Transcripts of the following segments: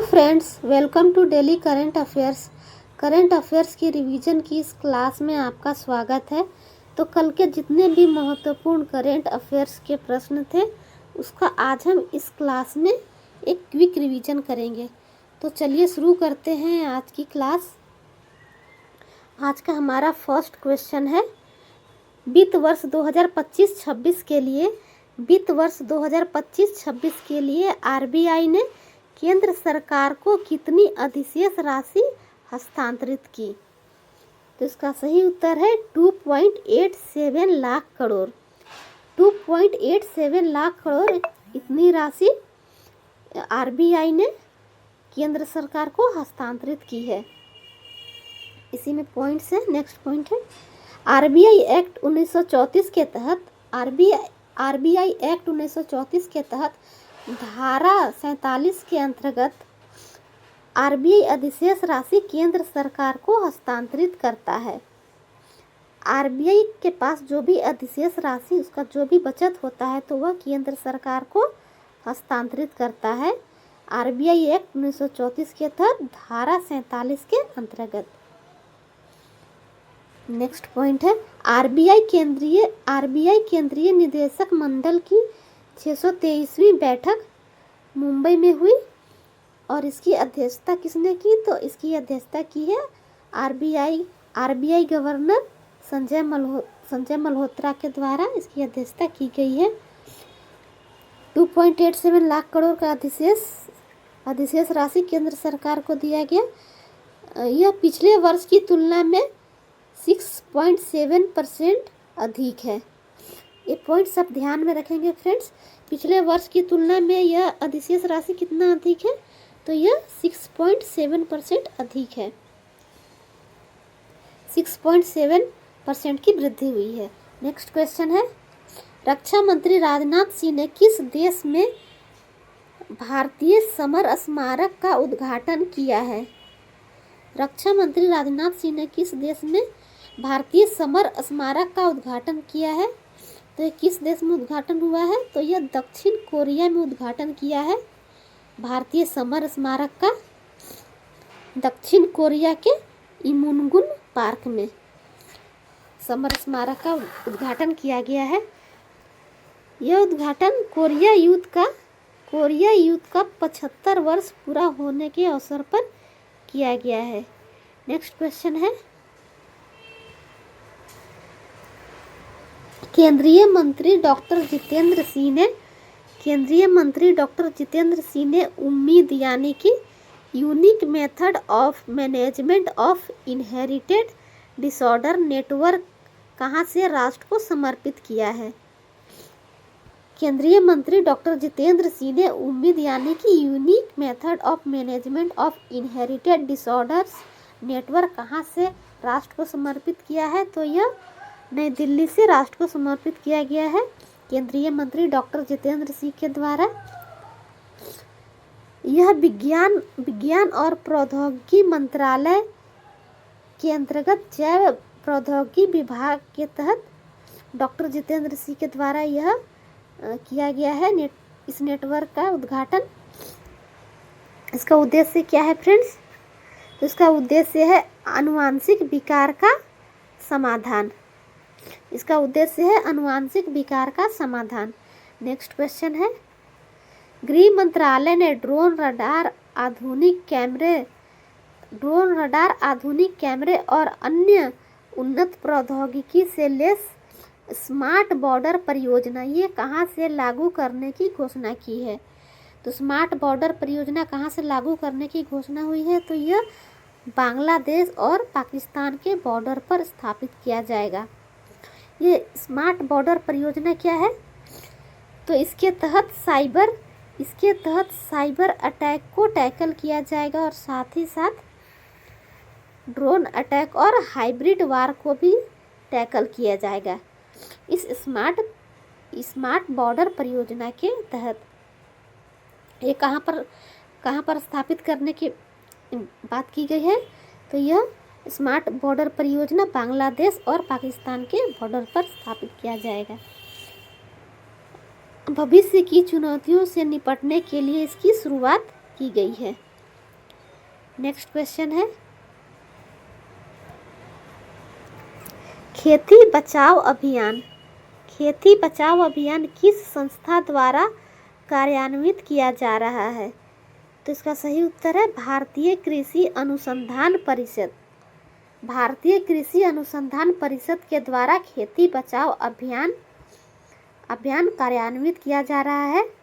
Friends, welcome to daily current affairs. Current affairs की revision की इस क्लास में आपका स्वागत है। तो कल के जितने भी महत्वपूर्ण करंट अफेयर्स के प्रश्न थे उसका आज हम इस क्लास में एक क्विक रिवीजन करेंगे। तो चलिए शुरू करते हैं आज की क्लास। आज का हमारा फर्स्ट क्वेश्चन है, वित्त वर्ष 2025-26 के लिए आरबीआई ने केंद्र सरकार को कितनी अधिशेष राशि हस्तांतरित की? तो इसका सही उत्तर है 2.87 लाख करोड़। 2.87 लाख करोड़ इतनी राशि आरबीआई ने केंद्र सरकार को हस्तांतरित की है। इसी में पॉइंट्स है। नेक्स्ट पॉइंट है, आरबीआई एक्ट 1934 के तहत आरबीआई एक्ट 1934 के तहत धारा 47 के अंतर्गत आरबीआई अधिशेष राशि केंद्र सरकार को हस्तांतरित करता है। आरबीआई के पास जो भी अधिशेष राशि, उसका जो भी बचत होता है तो वह केंद्र सरकार को हस्तांतरित करता है आरबीआई एक्ट 1934 के तहत धारा 47 के अंतर्गत। नेक्स्ट पॉइंट है, आरबीआई केंद्रीय निदेशक मंडल की 623वीं बैठक मुंबई में हुई और इसकी अध्यक्षता किसने की? तो इसकी अध्यक्षता की है आरबीआई गवर्नर संजय मल्होत्रा के द्वारा इसकी अध्यक्षता की गई है। 2.87 लाख करोड़ का अधिशेष राशि केंद्र सरकार को दिया गया। यह पिछले वर्ष की तुलना में 6.7% अधिक है। ये पॉइंट सब ध्यान में रखेंगे फ्रेंड्स। पिछले वर्ष की तुलना में यह अधिशेष राशि कितना अधिक है? तो यह 6.7% अधिक है। 6.7% की वृद्धि हुई है। नेक्स्ट क्वेश्चन है, रक्षा मंत्री राजनाथ सिंह ने किस देश में भारतीय समर स्मारक का उद्घाटन किया है? रक्षा मंत्री राजनाथ सिंह ने किस देश में भारतीय समर स्मारक का उद्घाटन किया है? तो ये किस देश में उद्घाटन हुआ है? तो यह दक्षिण कोरिया में उद्घाटन किया है भारतीय समर स्मारक का। दक्षिण कोरिया के इमुनगुन पार्क में समर स्मारक का उद्घाटन किया गया है। यह उद्घाटन कोरिया युद्ध का 75 वर्ष पूरा होने के अवसर पर किया गया है। नेक्स्ट क्वेश्चन है, केंद्रीय मंत्री डॉक्टर जितेंद्र सिंह ने उम्मीद यानी कि unique method of management of inherited disorder network कहाँ से राष्ट्र को समर्पित किया है? केंद्रीय मंत्री डॉक्टर जितेंद्र सिंह ने उम्मीद यानी कि unique method of management of inherited disorders network कहाँ से राष्ट्र को समर्पित किया है? तो यह नई दिल्ली से राष्ट्र को समर्पित किया गया है केंद्रीय मंत्री डॉक्टर जितेंद्र सिंह के द्वारा। यह विज्ञान और प्रौद्योगिकी मंत्रालय के अंतर्गत जैव प्रौद्योगिकी विभाग के तहत डॉक्टर जितेंद्र सिंह के द्वारा यह किया गया है इस नेटवर्क का उद्घाटन। इसका उद्देश्य क्या है फ्रेंड्स? तो इसका उद्देश्य है आनुवांशिक विकार का समाधान। इसका उद्देश्य है आनुवांशिक विकार का समाधान। नेक्स्ट क्वेश्चन है, गृह मंत्रालय ने ड्रोन रडार आधुनिक कैमरे और अन्य उन्नत प्रौद्योगिकी से लैस स्मार्ट बॉर्डर परियोजना ये कहाँ से लागू करने की घोषणा की है? तो स्मार्ट बॉर्डर परियोजना कहाँ से लागू करने की घोषणा हुई है? तो यह बांग्लादेश और पाकिस्तान के बॉर्डर पर स्थापित किया जाएगा। ये स्मार्ट बॉर्डर परियोजना क्या है? तो इसके तहत साइबर अटैक को टैकल किया जाएगा और साथ ही साथ ड्रोन अटैक और हाइब्रिड वार को भी टैकल किया जाएगा इस स्मार्ट बॉर्डर परियोजना के तहत। ये कहाँ पर स्थापित करने की बात की गई है? तो यह स्मार्ट बॉर्डर परियोजना बांग्लादेश और पाकिस्तान के बॉर्डर पर स्थापित किया जाएगा। भविष्य की चुनौतियों से निपटने के लिए इसकी शुरुआत की गई है। नेक्स्ट क्वेश्चन है, खेती बचाओ अभियान, खेती बचाओ अभियान किस संस्था द्वारा कार्यान्वित किया जा रहा है? तो इसका सही उत्तर है भारतीय कृषि अनुसंधान परिषद। भारतीय कृषि अनुसंधान परिषद के द्वारा खेती बचाओ अभियान कार्यान्वित किया जा रहा है।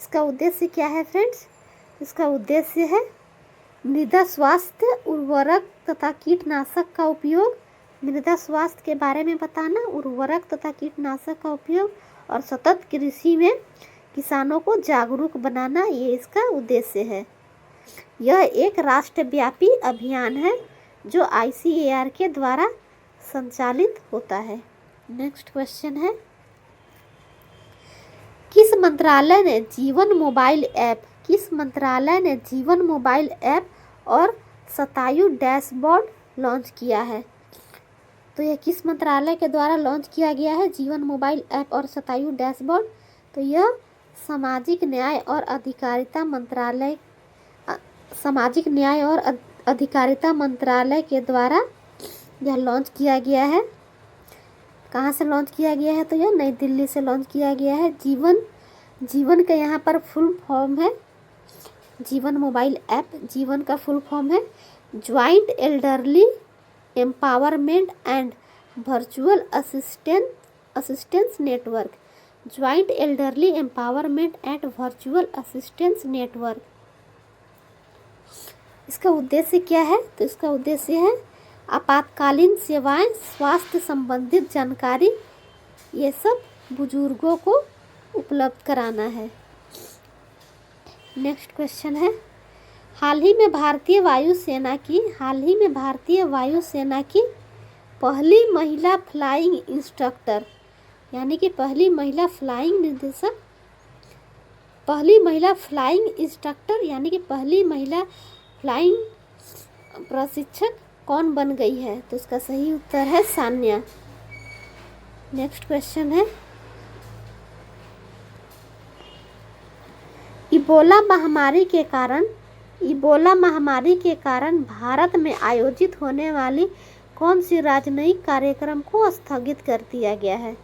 इसका उद्देश्य क्या है फ्रेंड्स? इसका उद्देश्य है मृदा स्वास्थ्य, उर्वरक तथा कीटनाशक का उपयोग, मृदा स्वास्थ्य के बारे में बताना, उर्वरक तथा कीटनाशक का उपयोग और सतत कृषि में किसानों को जागरूक बनाना, ये इसका उद्देश्य है। यह एक राष्ट्रव्यापी अभियान है जो ICAR के द्वारा संचालित होता है। नेक्स्ट क्वेश्चन है, किस मंत्रालय ने जीवन मोबाइल ऐप, किस मंत्रालय ने जीवन मोबाइल ऐप और शतायु डैशबोर्ड लॉन्च किया है? तो यह किस मंत्रालय के द्वारा लॉन्च किया गया है जीवन मोबाइल ऐप और शतायु डैशबोर्ड? तो यह सामाजिक न्याय और अधिकारिता मंत्रालय, सामाजिक न्याय और अधिकारिता मंत्रालय के द्वारा यह लॉन्च किया गया है। कहाँ से लॉन्च किया गया है? तो यह नई दिल्ली से लॉन्च किया गया है। जीवन का यहाँ पर फुल फॉर्म है, जीवन मोबाइल ऐप, जीवन का फुल फॉर्म है joint elderly empowerment and virtual assistance network, joint elderly empowerment and virtual assistance network. इसका उद्देश्य क्या है? तो इसका उद्देश्य है आपातकालीन सेवाएं, स्वास्थ्य संबंधित जानकारी, ये सब बुजुर्गों को उपलब्ध कराना है। नेक्स्ट क्वेश्चन है, हाल ही में भारतीय वायुसेना की पहली महिला फ्लाइंग इंस्ट्रक्टर, यानी कि पहली महिला फ्लाइंग निर्देशक, पहली महिला फ्लाइंग इंस्ट्रक्टर यानी कि पहली महिला फ्लाइंग प्रशिक्षक कौन बन गई है? तो इसका सही उत्तर है सान्या। नेक्स्ट क्वेश्चन है, इबोला महामारी के कारण भारत में आयोजित होने वाली कौन सी राजनयिक कार्यक्रम को स्थगित कर दिया गया है?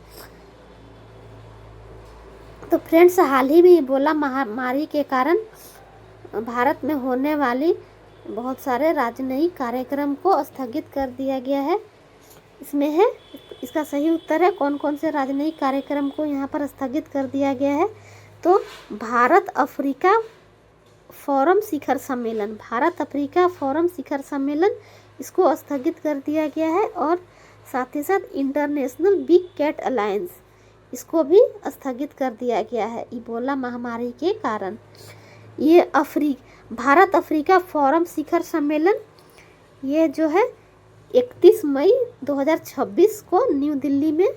तो फ्रेंड्स, हाल ही में इबोला महामारी के कारण भारत में होने वाली बहुत सारे राजनयिक कार्यक्रम को स्थगित कर दिया गया है। इसमें है, इसका सही उत्तर है कौन कौन से राजनयिक कार्यक्रम को यहाँ पर स्थगित कर दिया गया है? तो भारत अफ्रीका फोरम शिखर सम्मेलन, भारत अफ्रीका फोरम शिखर सम्मेलन, इसको स्थगित कर दिया गया है। और साथ ही साथ इंटरनेशनल बिग कैट अलायंस, इसको भी स्थगित कर दिया गया है इबोला महामारी के कारण। ये भारत अफ्रीका फोरम शिखर सम्मेलन, ये जो है 31 मई 2026 को न्यू दिल्ली में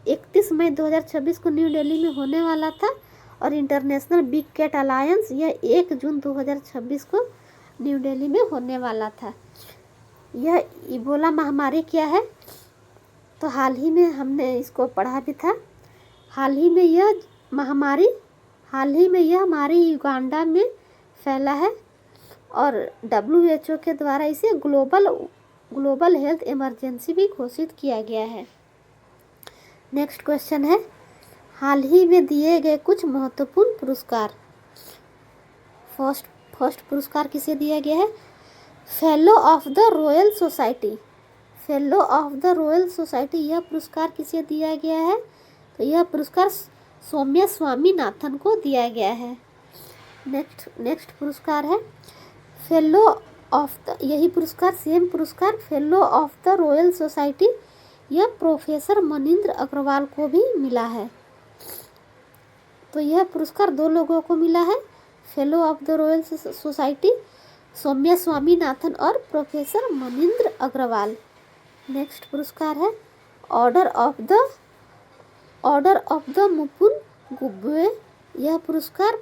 31 मई 2026 को न्यू दिल्ली में होने वाला था। और इंटरनेशनल बिग कैट अलायंस यह 1 जून 2026 को न्यू दिल्ली में होने वाला था। यह इबोला महामारी क्या है? तो हाल ही में हमने इसको पढ़ा भी था। हाल ही में यह महामारी युगांडा में फैला है और WHO के द्वारा इसे ग्लोबल हेल्थ इमरजेंसी भी घोषित किया गया है। नेक्स्ट क्वेश्चन है, हाल ही में दिए गए कुछ महत्वपूर्ण पुरस्कार। फर्स्ट पुरस्कार किसे दिया गया है? Fellow of the Royal society, fellow of the Royal society, यह पुरस्कार किसे दिया गया है? तो यह पुरस्कार सौम्या स्वामीनाथन को दिया गया है। नेक्स्ट पुरस्कार है फेलो ऑफ द, यही पुरस्कार, सेम पुरस्कार fellow of the Royal society, यह प्रोफेसर मनिंद्र अग्रवाल को भी मिला है। तो यह पुरस्कार 2 लोगों को मिला है, fellow of the Royal Society Soumya Swaminathan और प्रोफेसर मनिंद्र अग्रवाल। नेक्स्ट पुरस्कार है order of the Mukund Gubbe, यह पुरस्कार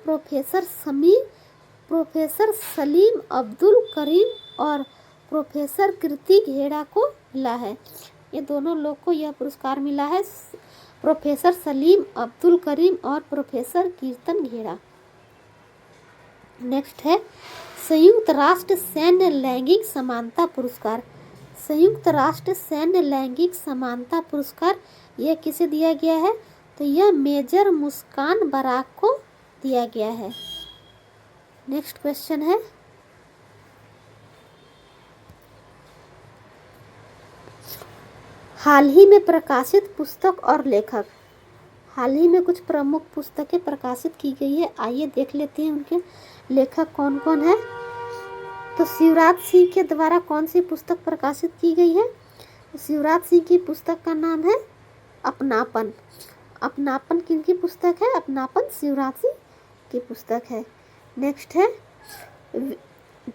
प्रोफेसर सलीम अब्दुल करीम और प्रोफेसर कीर्ति घेड़ा को मिला है। ये दोनों लोग को यह पुरस्कार मिला है, प्रोफेसर सलीम अब्दुल करीम और प्रोफेसर कीर्तन घेड़ा। नेक्स्ट है संयुक्त राष्ट्र सैन्य लैंगिक समानता पुरस्कार, संयुक्त राष्ट्र सैन्य लैंगिक समानता पुरस्कार यह किसे दिया गया है? तो यह मेजर मुस्कान बराक को दिया गया है। नेक्स्ट क्वेश्चन है, हाल ही में प्रकाशित पुस्तक और लेखक। हाल ही में कुछ प्रमुख पुस्तकें प्रकाशित की गई है, आइए देख लेते हैं उनके लेखक कौन कौन है। तो शिवराज सिंह के द्वारा कौन सी पुस्तक प्रकाशित की गई है? शिवराज सिंह की पुस्तक का नाम है अपनापन। अपनापन किनकी पुस्तक है? अपनापन शिवराज सिंह की पुस्तक है। नेक्स्ट है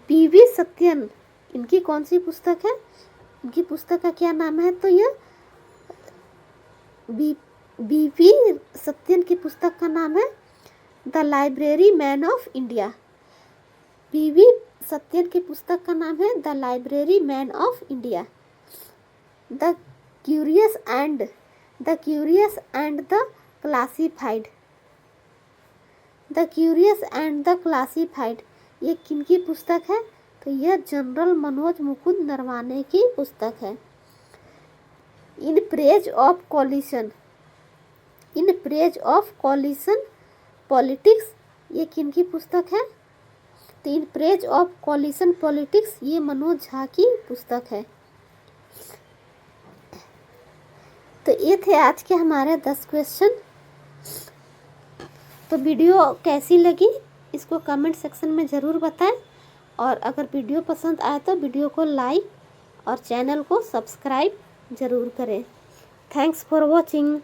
पीवी सत्यन, इनकी कौन सी पुस्तक है? इनकी पुस्तक का क्या नाम है? तो यह बीवी सत्यन की पुस्तक का नाम है the library man of India. बीवी सत्यन की पुस्तक का नाम है the library man of India. The curious and the classified, the curious and the classified ये किनकी पुस्तक है? तो यह जनरल मनोज मुकुंद नरवाने की पुस्तक है। In praise of coalition, in praise of coalition politics ये किनकी पुस्तक है? तो in praise of coalition politics ये मनोज झा की पुस्तक है। तो ये थे आज के हमारे 10 क्वेश्चन। तो वीडियो कैसी लगी इसको कमेंट सेक्शन में ज़रूर बताएं, और अगर वीडियो पसंद आए तो वीडियो को लाइक और चैनल को सब्सक्राइब ज़रूर करें। Thanks for watching.